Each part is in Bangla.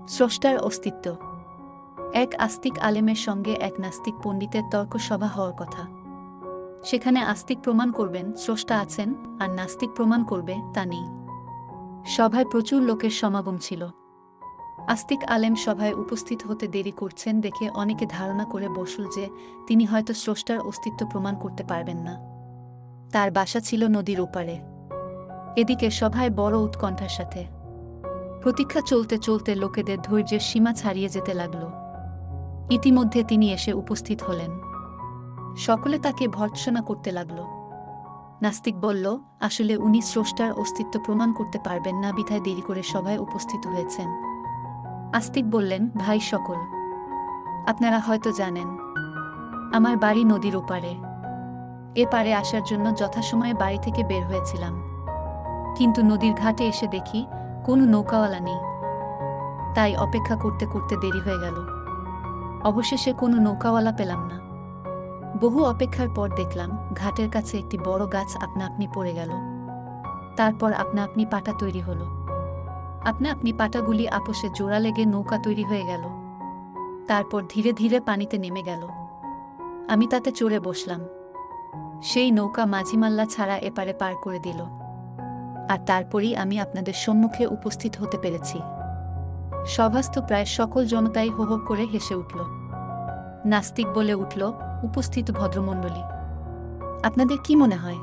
স্রষ্টার অস্তিত্ব। এক আস্তিক আলেমের সঙ্গে এক নাস্তিক পণ্ডিতের তর্ক সভা হওয়ার কথা। সেখানে আস্তিক প্রমাণ করবেন স্রষ্টা আছেন, আর নাস্তিক প্রমাণ করবে তা নেই। সভায় প্রচুর লোকের সমাগম ছিল। আস্তিক আলেম সভায় উপস্থিত হতে দেরি করছেন দেখে অনেকে ধারণা করে বসল যে তিনি হয়তো স্রষ্টার অস্তিত্ব প্রমাণ করতে পারবেন না। তার বাসা ছিল নদীর ওপারে। এদিকে সভায় বড় উৎকণ্ঠার সাথে প্রতীক্ষা চলতে চলতে লোকেদের ধৈর্যের সীমা ছাড়িয়ে যেতে লাগল। ইতিমধ্যে তিনি এসে উপস্থিত হলেন। সকলে তাকে ভর্ৎসনা করতে লাগল। নাস্তিক বলল, আসলে উনি স্রষ্টার অস্তিত্ব প্রমাণ করতে পারবেন না, বিধায় দেরি করে সভায় উপস্থিত হয়েছেন। আস্তিক বললেন, ভাই সকল, আপনারা হয়তো জানেন আমার বাড়ি নদীর ওপারে। এ পারে আসার জন্য যথাসময়ে বাড়ি থেকে বের হয়েছিলাম, কিন্তু নদীর ঘাটে এসে দেখি কোনো নৌকাওয়ালা নেই। তাই অপেক্ষা করতে করতে দেরি হয়ে গেল। অবশেষে কোনো নৌকাওয়ালা পেলাম না। বহু অপেক্ষার পর দেখলাম ঘাটের কাছে একটি বড় গাছ আপনা আপনি পড়ে গেল। তারপর আপনা আপনি পাটা তৈরি হলো। আপনা আপনি পাটাগুলি আপোষে জোড়া লেগে নৌকা তৈরি হয়ে গেল। তারপর ধীরে ধীরে পানিতে নেমে গেল। আমি তাতে চড়ে বসলাম। সেই নৌকা মাঝিমাল্লা ছাড়া এপারে পার করে দিল। আর তারপরই আমি আপনাদের সম্মুখে উপস্থিত হতে পেরেছি। সভাস্থ প্রায় সকল জনতাই হো হো করে হেসে উঠল। নাস্তিক বলে উঠল, উপস্থিত ভদ্রমণ্ডলী, আপনাদের কি মনে হয়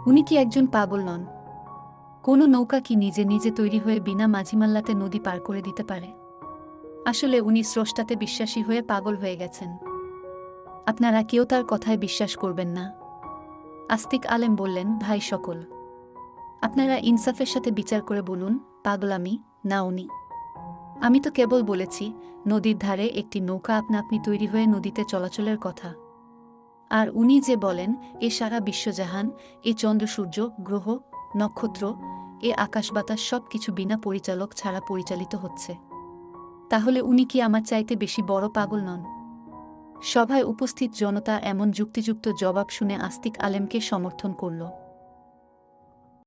উনি কি একজন পাগল নন? কোনো নৌকা কি নিজে নিজে তৈরি হয়ে বিনা মাঝিমাল্লাতে নদী পার করে দিতে পারে? আসলে উনি স্রষ্টাতে বিশ্বাসী হয়ে পাগল হয়ে গেছেন। আপনারা কেউ তার কথায় বিশ্বাস করবেন না। আস্তিক আলেম বললেন, ভাই সকল, আপনারা ইনসাফের সাথে বিচার করে বলুন, পাগল আমি না উনি? আমি তো কেবল বলেছি নদীর ধারে একটি নৌকা আপনা আপনি তৈরি হয়ে নদীতে চলাচলের কথা। আর উনি যে বলেন এ সারা বিশ্বজাহান, এ চন্দ্র সূর্য গ্রহ নক্ষত্র, এ আকাশ বাতাস সব কিছু বিনা পরিচালক ছাড়া পরিচালিত হচ্ছে, তাহলে উনি কি আমার চাইতে বেশি বড় পাগল নন? সভায় উপস্থিত জনতা এমন যুক্তিযুক্ত জবাব শুনে আস্তিক আলেমকে সমর্থন করল।